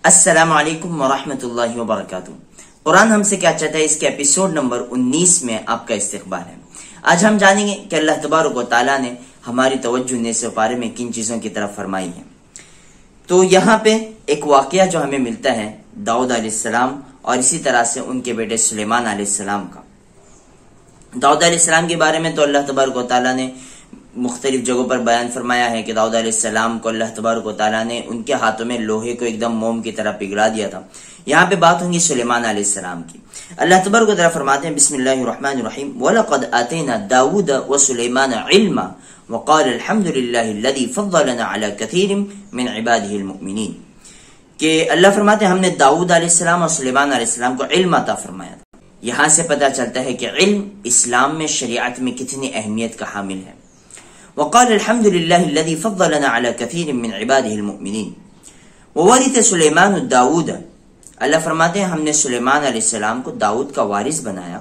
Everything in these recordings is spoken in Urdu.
السلام علیکم ورحمۃ اللہ وبرکاتہ۔ قرآن ہم سے کیا چاہتا ہے اس کے ایپیسوڈ نمبر 19 میں آپ کا استقبال ہے۔ آج ہم جانیں گے کہ اللہ تبارک و تعالیٰ نے ہماری توجہ 19 پارے میں کن چیزوں کی طرف فرمائی ہے۔ تو یہاں پہ ایک واقعہ جو ہمیں ملتا ہے داؤد علیہ السلام اور اسی طرح سے ان کے بیٹے سلیمان علیہ السلام کا۔ داؤد علیہ السلام کے بارے میں تو اللہ تبارک و تعالیٰ نے مختلف جگہوں پر بیان فرمایا ہے کہ داؤد علیہ السلام کو اللہ تبارک و تعالیٰ نے ان کے ہاتھوں میں لوہے کو ایک دم موم کی طرح پگھلا دیا تھا۔ یہاں پہ بات ہوں گی سلیمان علیہ السلام کی۔ اللہ تبارک و تعالیٰ فرماتے ہیں بسم اللہ الرحمن الرحیم وَلَقَدْ آتَيْنَا دَاوُودَ وَسُلَيْمَانَ عِلْمًا وَقَالَ الْحَمْدُ لِلَّهِ الَّذِي فَضَّلَنَا عَلَى كَثِيرٍ مِّنْ عِبَادِهِ الْمُؤْمِنِينَ کہ اللہ فرماتے ہیں ہم نے داؤد علیہ السلام اور سلیمان علیہ السلام کو علم عطا فرمایا تھا۔ یہاں سے پتہ چلتا ہے کہ علم اسلام میں شریعت میں کتنی اہمیت کا حامل ہے۔ وقال الحمد لله الذي فضلنا على كثير من عباده المؤمنين وورث سليمان داود اللہ فرماتے ہیں ہم نے سلیمان علیہ السلام کو داؤد کا وارث بنایا۔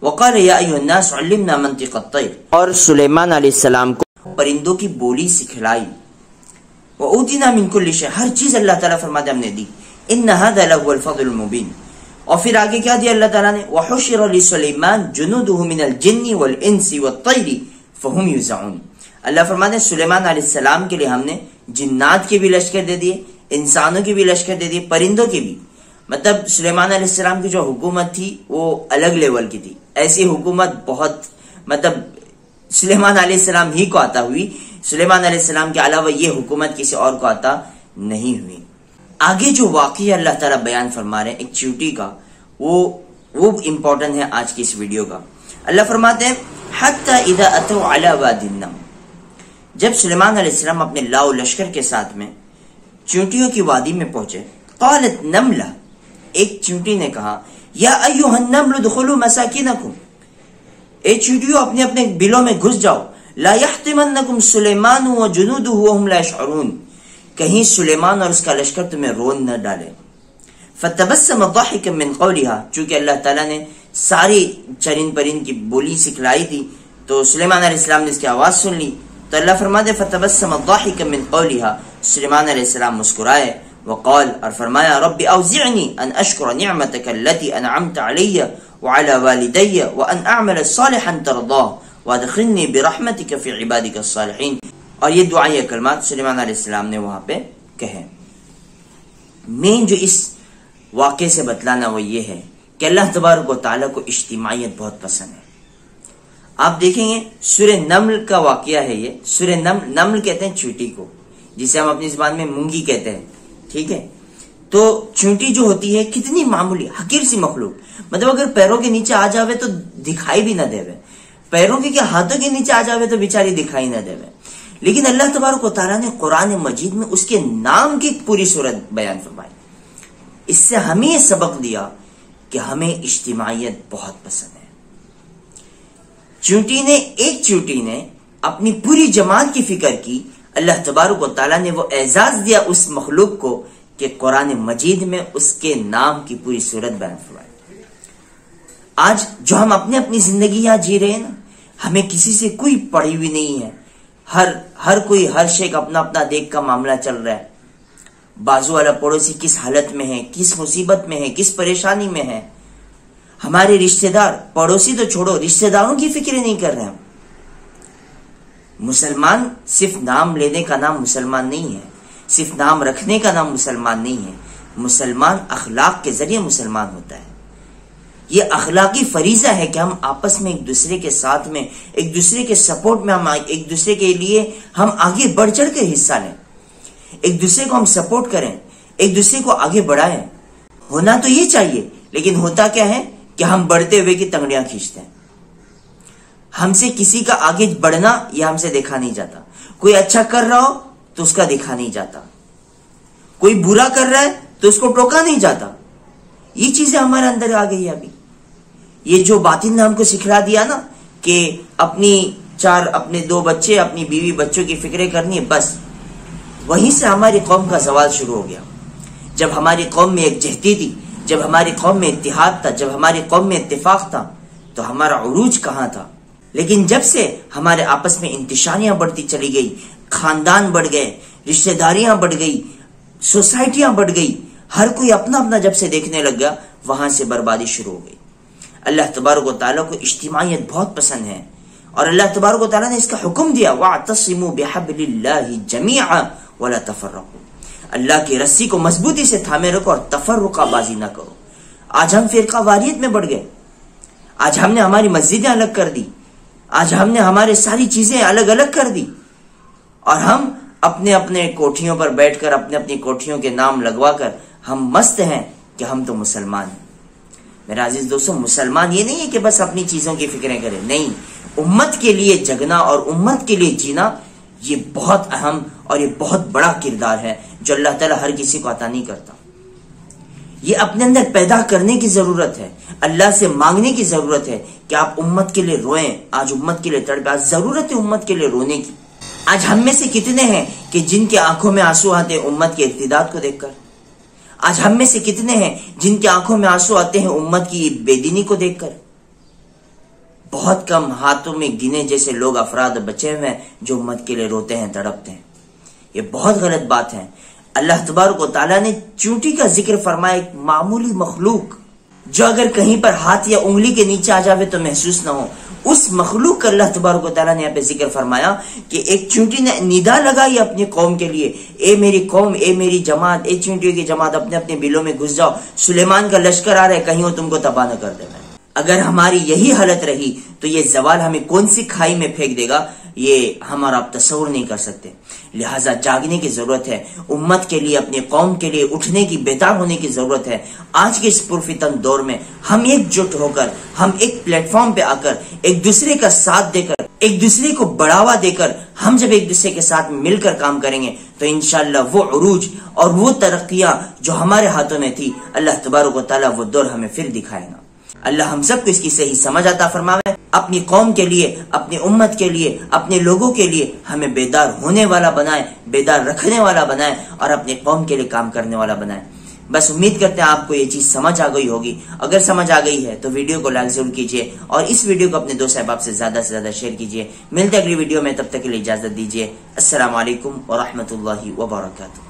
وقال يا ايها الناس علمنا منطق الطير اور سلیمان علیہ السلام کو پرندوں کی بولی سکھلائی۔ وأوتينا من كل شيء ہر چیز اللہ تعالیٰ فرماتے ہیں ہم نے دی۔ ان هذا له الفضل المبين اور پھر آگے کیا دیا اللہ تعالیٰ نے وحشر لسليمان جنوده من الجن والانس والطير فهم يوزعون اللہ فرماتے ہیں سلیمان علیہ السلام کے لیے ہم نے جنات کے بھی لشکر دے دیے، انسانوں کے بھی لشکر دے دیے، پرندوں کے بھی۔ مطلب سلیمان علیہ السلام کی جو حکومت تھی وہ الگ لیول کی تھی۔ ایسی حکومت بہت مطلب سلیمان علیہ السلام ہی کو عطا ہوئی، سلیمان علیہ السلام کے علاوہ یہ حکومت کسی اور کو عطا نہیں ہوئی۔ آگے جو واقعہ اللہ تعالیٰ بیان فرما رہے ہیں ایک چیونٹی کا، وہ امپورٹنٹ ہے آج کی اس ویڈیو کا۔ اللہ فرماتے ہیں حتی اذا اتوا علی وادی النمل جب سلیمان علیہ السلام اپنے لاؤ لشکر کے ساتھ میں چیونٹیوں کی وادی میں پہنچے، قالت نملہ ایک چیونٹی نے کہا یا ایھا النمل ادخلوا مساکنکم اے چیونٹیوں اپنے اپنے بلوں میں گھس جاؤ، لا یحطمنکم سلیمان وجنودہ وهم لا یشعرون کہیں سلیمان اور اس کا لشکر تمہیں رون نہ ڈالے۔ فتبسم ضاحکا من قولها چونکہ اللہ تعالیٰ نے ساری چرند پرند کی بولی سکھلائی تھی تو سلیمان علیہ السلام نے اس کی آواز سن لی تو اللہ فرماتے فتبسم ضاحکا من قولها سلیمان علیہ السلام مسکرائے وقال اور فرمایا رب اوزعنی ان اشکر نعمتک التي انعمت علی وعلى والدی وان اعمل صالحا ترضاه وادخلنی برحمتک فی عبادک الصالحین اور یہ دعائیں کلمات سلیمان علیہ السلام نے وہاں پہ کہے۔ مین جو اس واقعے سے بتلانا وہ یہ ہے کہ اللہ تبارک و تعالیٰ کو اجتماعیت بہت پسند ہے۔ آپ دیکھیں گے سورہ نمل کا واقعہ ہے یہ، سورہ نمل کہتے ہیں چیونٹی کو، جسے ہم اپنی زبان میں مونگی کہتے ہیں، ٹھیک ہے۔ تو چیونٹی جو ہوتی ہے کتنی معمولی حقیر سی مخلوق، مطلب اگر پیروں کے نیچے آ جاوے تو دکھائی بھی نہ دے، پیروں کے کیا ہاتھوں کے نیچے آ جاوے تو بیچاری دکھائی نہ دے، لیکن اللہ تبارک و تعالیٰ نے قرآن مجید میں اس کے نام کی پوری صورت بیان فرمائی۔ اس سے ہمیں یہ سبق دیا کہ ہمیں اجتماعیت بہت پسند ہے۔ ایک چیونٹی نے اپنی پوری جماعت کی فکر کی، اللہ تبارک و تعالیٰ نے وہ اعزاز دیا اس مخلوق کو کہ قرآن مجید میں اس کے نام کی پوری صورت بیان فرمائی۔ آج جو ہم اپنی اپنی زندگیاں جی رہے ہیں نا، ہمیں کسی سے کوئی پڑی ہوئی نہیں ہے، ہر کوئی ہر شیخ اپنا اپنا دیکھ کا معاملہ چل رہا ہے۔ بازو والا پڑوسی کس حالت میں ہے، کس مصیبت میں ہے، کس پریشانی میں ہے، ہمارے رشتہ دار، پڑوسی تو چھوڑو رشتہ داروں کی فکر نہیں کر رہے ہیں۔ مسلمان صرف نام لینے کا نام مسلمان نہیں ہے، صرف نام رکھنے کا نام مسلمان نہیں ہے، مسلمان اخلاق کے ذریعے مسلمان ہوتا ہے۔ یہ اخلاقی فریضہ ہے کہ ہم آپس میں ایک دوسرے کے ساتھ میں، ایک دوسرے کے سپورٹ میں، ہم ایک دوسرے کے لیے ہم آگے بڑھ چڑھ کے حصہ لیں، ایک دوسرے کو ہم سپورٹ کریں، ایک دوسرے کو آگے بڑھائیں۔ ہونا تو یہ چاہیے، لیکن ہوتا کیا ہے کہ ہم بڑھتے ہوئے کی تنگڑیاں کھینچتے ہیں۔ ہم سے کسی کا آگے بڑھنا یہ ہم سے دیکھا نہیں جاتا، کوئی اچھا کر رہا ہو تو اس کا دیکھا نہیں جاتا، کوئی برا کر رہا ہے تو اس کو ٹوکا نہیں جاتا۔ یہ چیزیں ہمارے اندر آ گئی ابھی۔ یہ جو باطل نے ہم کو سکھلا دیا نا کہ اپنے 2 بچے، اپنی بیوی بچوں کی فکریں کرنی ہے، بس وہیں سے ہماری قوم کا زوال شروع ہو گیا۔ جب ہماری قوم میں ایک جہتی تھی، جب ہماری قوم میں اتحاد تھا، جب ہماری قوم میں اتفاق تھا تو ہمارا عروج کہاں تھا؟ لیکن جب سے ہمارے آپس میں انتشاریاں بڑھتی چلی گئی، خاندان بڑھ گئے، رشتہ داریاں بڑھ گئی، سوسائٹیاں بڑھ گئی، ہر کوئی اپنا اپنا جب سے دیکھنے لگ گیا وہاں سے بربادی شروع ہو گئی۔ اللہ تبارک و تعالیٰ کو اجتماعیت بہت پسند ہے اور اللہ تبارک و تعالیٰ نے اس کا حکم دیا وَاعْتَصِمُوا بِحَبْلِ اللَّهِ جَمِيعًا وَلَا تَفَرَّقُوا، اللہ کی رسی کو مضبوطی سے تھامے رکھو اور تفرقہ بازی نہ کرو۔ آج ہم فرقہ واریت میں بڑھ گئے، آج ہم نے ہماری مسجدیں الگ کر دی، آج ہم نے ہمارے ساری چیزیں الگ الگ کر دی، اور ہم اپنے اپنے کوٹھیوں پر بیٹھ کر اپنے اپنی کوٹھیوں کے نام لگوا کر ہم مست ہیں کہ ہم تو مسلمان ہیں۔ میرے عزیز دوستو، مسلمان یہ نہیں ہے کہ بس اپنی چیزوں کی فکریں کریں، نہیں، امت کے لیے جگنا اور امت کے لیے جینا یہ بہت اہم اور یہ بہت بڑا کردار ہے جو اللہ تعالیٰ ہر کسی کو عطا نہیں کرتا۔ یہ اپنے اندر پیدا کرنے کی ضرورت ہے، اللہ سے مانگنے کی ضرورت ہے کہ آپ امت کے لیے روئیں، آج امت کے لیے تڑپیں، آج ضرورت ہے امت کے لیے رونے کی۔ آج ہم میں سے کتنے ہیں کہ جن کے آنکھوں میں آنسو آتے ہیں امت کے ارتداد کو دیکھ کر؟ آج ہم میں سے کتنے ہیں جن کے آنکھوں میں آنسو آتے ہیں امت کی بے دینی کو دیکھ کر؟ بہت کم ہاتھوں میں گنے جیسے لوگ افراد بچے ہوئے ہیں جو امت کے لیے روتے ہیں، تڑپتے ہیں۔ یہ بہت غلط بات ہے۔ اللہ تبارک و تعالیٰ نے چونٹی کا ذکر فرمایا، ایک معمولی مخلوق جو اگر کہیں پر ہاتھ یا انگلی کے نیچے آ جاوے تو محسوس نہ ہو، اس مخلوق کا اللہ تبارک و تعالیٰ نے یہاں پہ ذکر فرمایا کہ ایک چونٹی نے ندا لگائی اپنی قوم کے لیے، اے میری قوم، اے میری جماعت، اے چونٹیوں کی جماعت، اپنے اپنے بلوں میں گھس جاؤ، سلیمان کا لشکر آ رہا ہے، کہیں وہ تم کو تباہ نہ کر دے۔ اگر ہماری یہی حالت رہی تو یہ زوال ہمیں کون سی کھائی میں پھینک دے گا، یہ ہمارا آپ تصور نہیں کر سکتے۔ لہٰذا جاگنے کی ضرورت ہے، امت کے لیے، اپنی قوم کے لیے اٹھنے کی، بیدار ہونے کی ضرورت ہے۔ آج کے اس پرفتن دور میں ہم ایک جٹ ہو کر، ہم ایک پلیٹ فارم پہ آ کر ایک دوسرے کا ساتھ دے کر، ایک دوسرے کو بڑھاوا دے کر، ہم جب ایک دوسرے کے ساتھ مل کر کام کریں گے تو انشاءاللہ وہ عروج اور وہ ترقیاں جو ہمارے ہاتھوں میں تھی، اللہ تبارک و تعالیٰ وہ دور ہمیں پھر دکھائے گا۔ اللہ ہم سب کو اس کی صحیح سمجھ عطا فرماوے، اپنی قوم کے لیے، اپنی امت کے لیے، اپنے لوگوں کے لیے ہمیں بیدار ہونے والا بنائے، بیدار رکھنے والا بنائے اور اپنی قوم کے لیے کام کرنے والا بنائے۔ بس امید کرتے ہیں آپ کو یہ چیز سمجھ آ گئی ہوگی۔ اگر سمجھ آ گئی ہے تو ویڈیو کو لائک ضرور کیجیے اور اس ویڈیو کو اپنے دوست احباب سے زیادہ شیئر کیجیے۔ ملتے اگلی ویڈیو میں، تب تک کے لیے اجازت دیجیے۔ السلام علیکم ورحمۃ اللہ وبرکاتہ۔